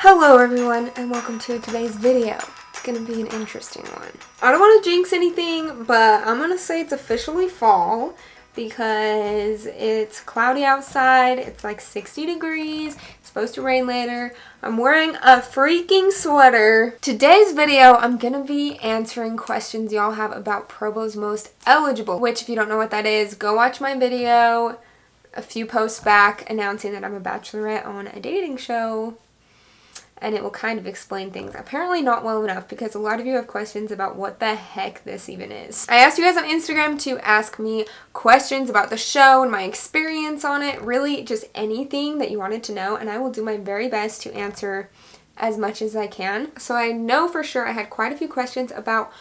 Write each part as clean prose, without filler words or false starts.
Hello everyone and welcome to today's video. It's gonna be an interesting one. I don't want to jinx anything, but I'm gonna say it's officially fall because it's cloudy outside. It's like 60 degrees. It's supposed to rain later. I'm wearing a freaking sweater. Today's video, I'm gonna be answering questions y'all have about Provo's Most Eligible, which if you don't know what that is, go watch my video a few posts back announcing that I'm a bachelorette on a dating show. And it will kind of explain things. Apparently not well enough because a lot of you have questions about what the heck this even is. I asked you guys on Instagram to ask me questions about the show and my experience on it. Really just anything that you wanted to know, and I will do my very best to answer as much as I can. So I know for sure I had quite a few questions about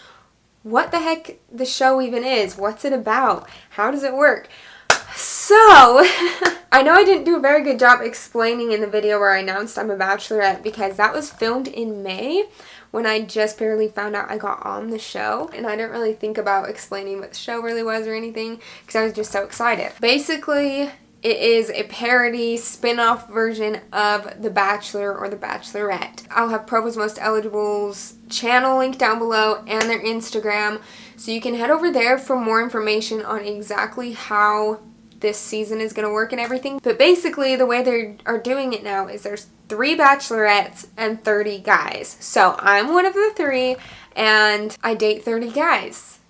what the heck the show even is. What's it about? How does it work? So, I know I didn't do a very good job explaining in the video where I announced I'm a bachelorette because that was filmed in May when I just barely found out I got on the show, and I didn't really think about explaining what the show really was or anything because I was just so excited. Basically, it is a parody spin-off version of The Bachelor or The Bachelorette. I'll have Provo's Most Eligible's channel linked down below and their Instagram, so you can head over there for more information on exactly how this season is going to work and everything. But basically the way they are doing it now is there's 3 bachelorettes and 30 guys. So I'm one of the 3 and I date 30 guys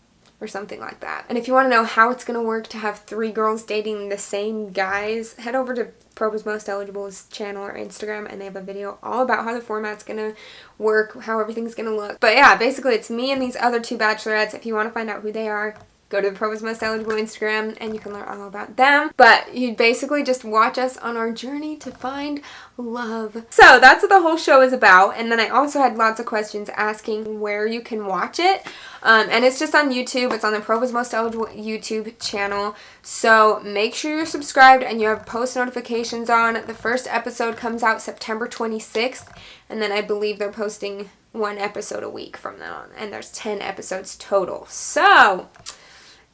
or something like that. And if you want to know how it's going to work to have 3 girls dating the same guys, head over to Provo's Most Eligible's channel or Instagram and they have a video all about how the format's going to work, how everything's going to look. But yeah, basically it's me and these other 2 bachelorettes. If you want to find out who they are, go to the Provo's Most Eligible Instagram and you can learn all about them. But you basically just watch us on our journey to find love. So that's what the whole show is about. And then I also had lots of questions asking where you can watch it. And it's just on YouTube. It's on the Provo's Most Eligible YouTube channel. So make sure you're subscribed and you have post notifications on. The first episode comes out September 26th. And then I believe they're posting 1 episode a week from then on. And there's 10 episodes total. So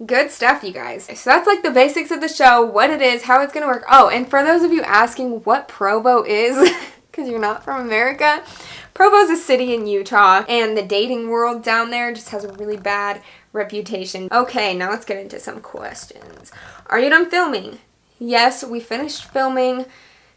good stuff, you guys. So that's like the basics of the show, what it is, how it's going to work. Oh, and for those of you asking what Provo is, because you're not from America, Provo is a city in Utah, and the dating world down there just has a really bad reputation. Okay, now let's get into some questions. Are you done filming? Yes, we finished filming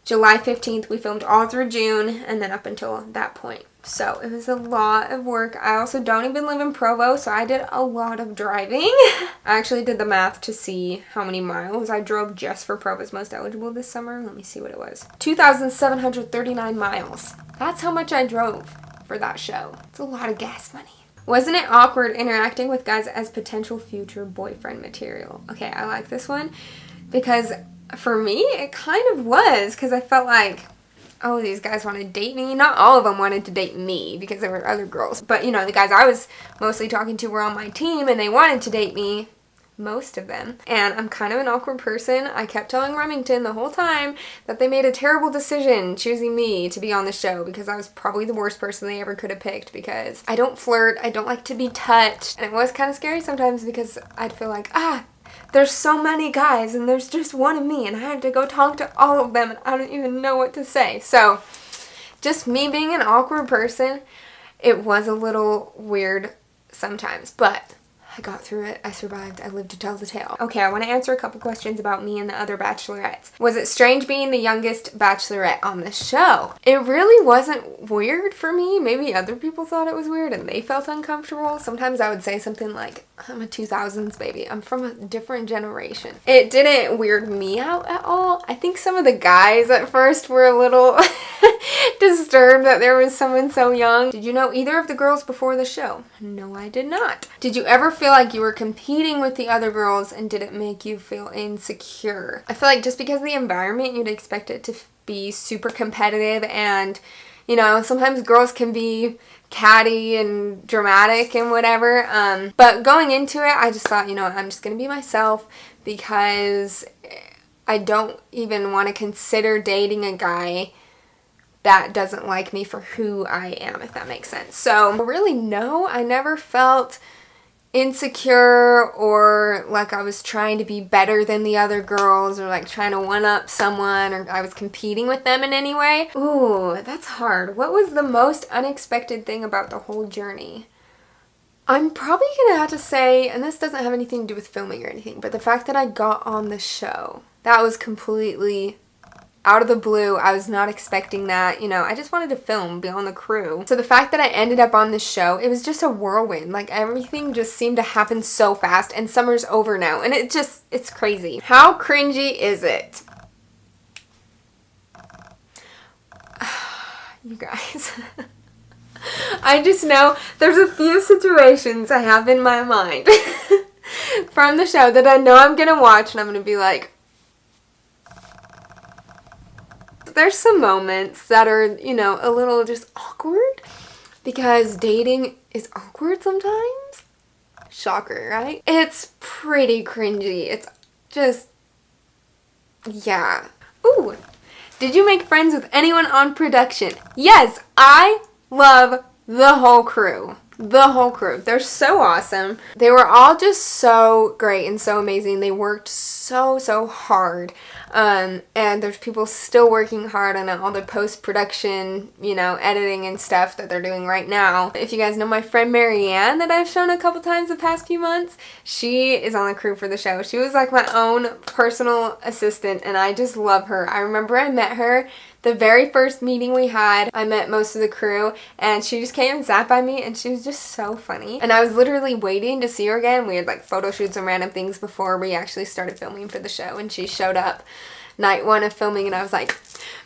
July 15th. We filmed all through June, and then up until that point. So it was a lot of work. I also don't even live in Provo, so I did a lot of driving. I actually did the math to see how many miles I drove just for Provo's Most Eligible this summer. Let me see what it was. 2,739 miles. That's how much I drove for that show. It's a lot of gas money. Wasn't it awkward interacting with guys as potential future boyfriend material? Okay, I like this one because for me, it kind of was because I felt like, oh, these guys want to date me. Not all of them wanted to date me because there were other girls. But, you know, the guys I was mostly talking to were on my team and they wanted to date me. Most of them. And I'm kind of an awkward person. I kept telling Remington the whole time that they made a terrible decision choosing me to be on the show because I was probably the worst person they ever could have picked because I don't flirt. I don't like to be touched. And it was kind of scary sometimes because I'd feel like, there's so many guys and there's just one of me and I have to go talk to all of them and I don't even know what to say. So just me being an awkward person, it was a little weird sometimes, but I got through it. I survived. I lived to tell the tale. Okay, I want to answer a couple questions about me and the other bachelorettes. Was it strange being the youngest bachelorette on the show? It really wasn't weird for me. Maybe other people thought it was weird and they felt uncomfortable. Sometimes I would say something like, I'm a 2000s baby. I'm from a different generation. It didn't weird me out at all. I think some of the guys at first were a little disturbed that there was someone so young. Did you know either of the girls before the show? No, I did not. Did you ever feel like you were competing with the other girls and did it make you feel insecure? I feel like just because of the environment, you'd expect it to be super competitive and, you know, sometimes girls can be catty and dramatic and whatever. But going into it, I just thought, you know, I'm just going to be myself because I don't even want to consider dating a guy that doesn't like me for who I am, if that makes sense. So really, no, I never felt insecure or like I was trying to be better than the other girls or like trying to one-up someone or I was competing with them in any way. Ooh, that's hard. What was the most unexpected thing about the whole journey? I'm probably gonna have to say, and this doesn't have anything to do with filming or anything, but the fact that I got on the show, that was completely out of the blue. I was not expecting that. You know, I just wanted to film, be on the crew. So the fact that I ended up on the show, it was just a whirlwind. Like everything just seemed to happen so fast, and summer's over now, and it's crazy. How cringy is it? You guys. I just know there's a few situations I have in my mind from the show that I know I'm gonna watch and I'm gonna be like, there's some moments that are, you know, a little just awkward because dating is awkward sometimes. Shocker, right? It's pretty cringy. It's just, yeah. Ooh, did you make friends with anyone on production? Yes, I love the whole crew. The whole crew. They're so awesome. They were all just so great and so amazing. They worked so hard. And there's people still working hard on all the post-production, you know, editing and stuff that they're doing right now. If you guys know my friend Marianne that I've shown a couple times the past few months, she is on the crew for the show. She was like my own personal assistant and I just love her. I remember I met her the very first meeting we had. I met most of the crew and she just came and sat by me and she was just so funny. And I was literally waiting to see her again. We had like photo shoots and random things before we actually started filming for the show, and she showed up night one of filming and I was like,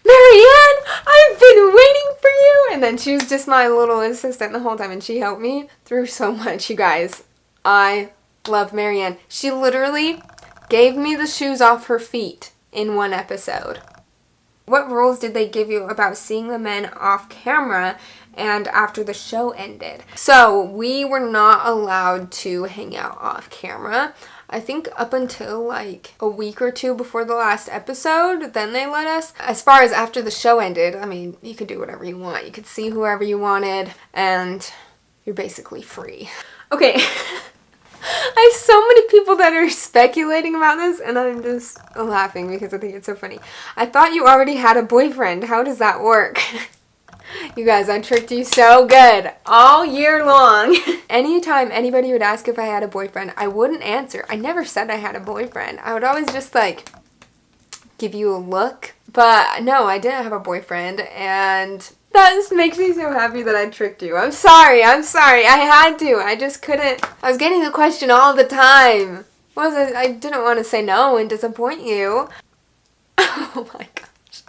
Marianne, I've been waiting for you. And then she was just my little assistant the whole time and she helped me through so much, you guys. I love Marianne. She literally gave me the shoes off her feet in one episode. What rules did they give you about seeing the men off camera and after the show ended? So we were not allowed to hang out off camera. I think up until like a week or two before the last episode, then they let us. As far as after the show ended, I mean, you could do whatever you want. You could see whoever you wanted and you're basically free. Okay. I have so many people that are speculating about this and I'm just laughing because I think it's so funny. I thought you already had a boyfriend. How does that work? You guys, I tricked you so good all year long. Anytime anybody would ask if I had a boyfriend, I wouldn't answer. I never said I had a boyfriend. I would always just like give you a look. But no, I didn't have a boyfriend and that just makes me so happy that I tricked you. I'm sorry. I had to. I just couldn't. I was getting the question all the time. I didn't want to say no and disappoint you. Oh my gosh.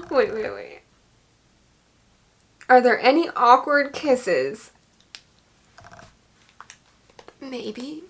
Wait. Are there any awkward kisses? Maybe.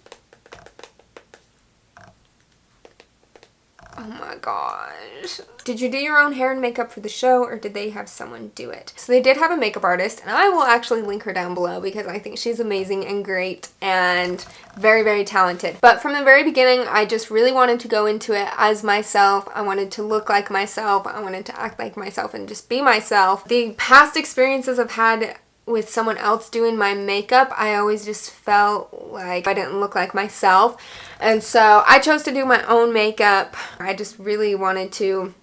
Oh my gosh. Did you do your own hair and makeup for the show or did they have someone do it? So they did have a makeup artist and I will actually link her down below because I think she's amazing and great and very talented. But from the very beginning, I just really wanted to go into it as myself. I wanted to look like myself. I wanted to act like myself and just be myself. The past experiences I've had with someone else doing my makeup, I always just felt like I didn't look like myself. And so I chose to do my own makeup. I just really wanted to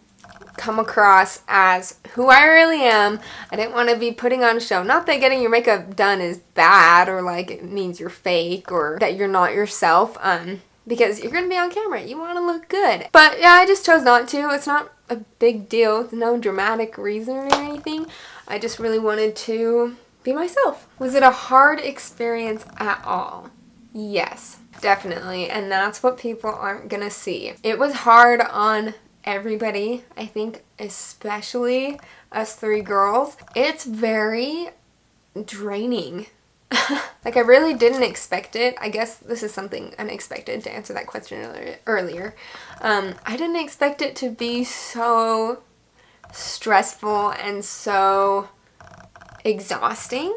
come across as who I really am. I didn't want to be putting on a show. Not that getting your makeup done is bad or like it means you're fake or that you're not yourself. Because you're going to be on camera. You want to look good. But yeah, I just chose not to. It's not a big deal. It's no dramatic reason or anything. I just really wanted to be myself. Was it a hard experience at all? Yes, definitely. And that's what people aren't gonna see. It was hard on everybody, I think, especially us three girls. It's very draining. Like I really didn't expect it. I guess this is something unexpected to answer that question earlier. I didn't expect it to be so stressful and so exhausting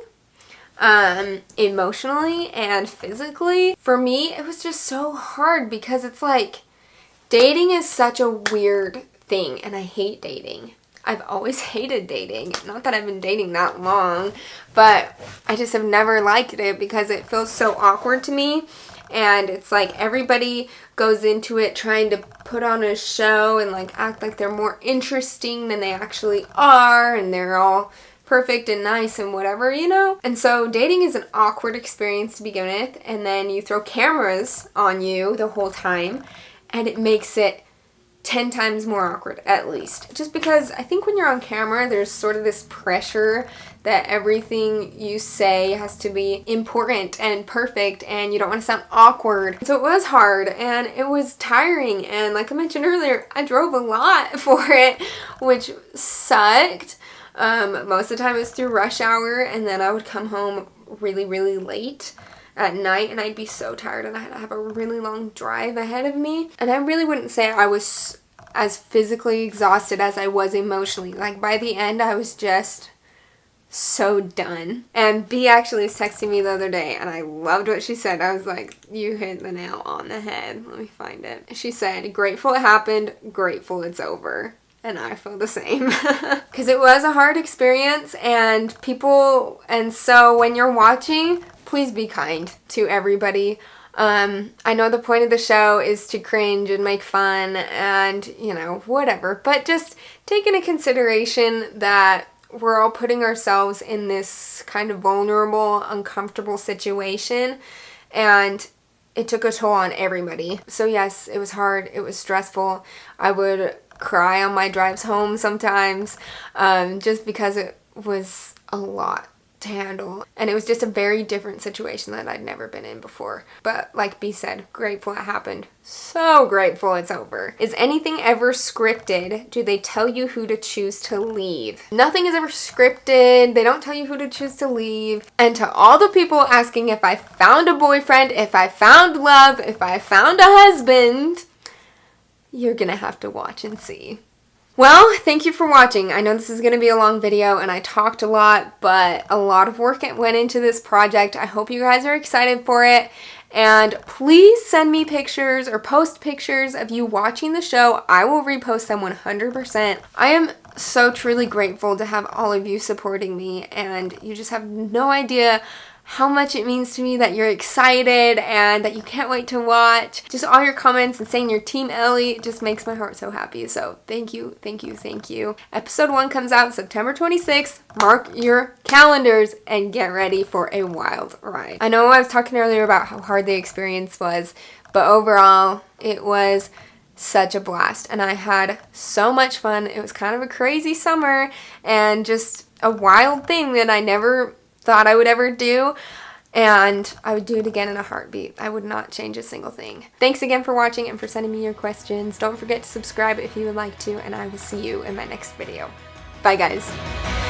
emotionally and physically. For me, it was just so hard because it's like dating is such a weird thing and I hate dating. I've always hated dating. Not that I've been dating that long, but I just have never liked it because it feels so awkward to me. And it's like everybody goes into it trying to put on a show and like act like they're more interesting than they actually are, and they're all perfect and nice and whatever, you know? And so dating is an awkward experience to begin with, and then you throw cameras on you the whole time, and it makes it 10 times more awkward, at least. Just because I think when you're on camera, there's sort of this pressure that everything you say has to be important and perfect, and you don't want to sound awkward. So it was hard, and it was tiring, and like I mentioned earlier, I drove a lot for it, which sucked. Most of the time it was through rush hour, and then I would come home really, really late at night, and I'd be so tired, and I had to have a really long drive ahead of me. And I really wouldn't say I was as physically exhausted as I was emotionally. Like, by the end, I was just so done. And B actually was texting me the other day, and I loved what she said. I was like, you hit the nail on the head. Let me find it. She said, grateful it happened, grateful it's over. And I feel the same. Because it was a hard experience, and so when you're watching, please be kind to everybody. I know the point of the show is to cringe and make fun and, you know, whatever. But just take into consideration that we're all putting ourselves in this kind of vulnerable, uncomfortable situation. And it took a toll on everybody. So yes, it was hard. It was stressful. I would cry on my drives home sometimes, just because it was a lot to handle, and it was just a very different situation that I'd never been in before. But like B said, grateful it happened. So grateful it's over. Is anything ever scripted? Do they tell you who to choose to leave? Nothing is ever scripted. They don't tell you who to choose to leave. And to all the people asking if I found a boyfriend, if I found love, if I found a husband, you're gonna have to watch and see. Well, thank you for watching. I know this is going to be a long video, and I talked a lot, but a lot of work went into this project. I hope you guys are excited for it, and please send me pictures or post pictures of you watching the show. I will repost them 100%. I am so truly grateful to have all of you supporting me, and you just have no idea how much it means to me that you're excited and that you can't wait to watch. Just all your comments and saying you're Team Ellie just makes my heart so happy. So thank you, thank you, thank you. Episode 1 comes out September 26th. Mark your calendars and get ready for a wild ride. I know I was talking earlier about how hard the experience was, but overall it was such a blast, and I had so much fun. It was kind of a crazy summer and just a wild thing that I never thought I would ever do, and I would do it again in a heartbeat. I would not change a single thing. Thanks again for watching and for sending me your questions. Don't forget to subscribe if you would like to, and I will see you in my next video. Bye guys.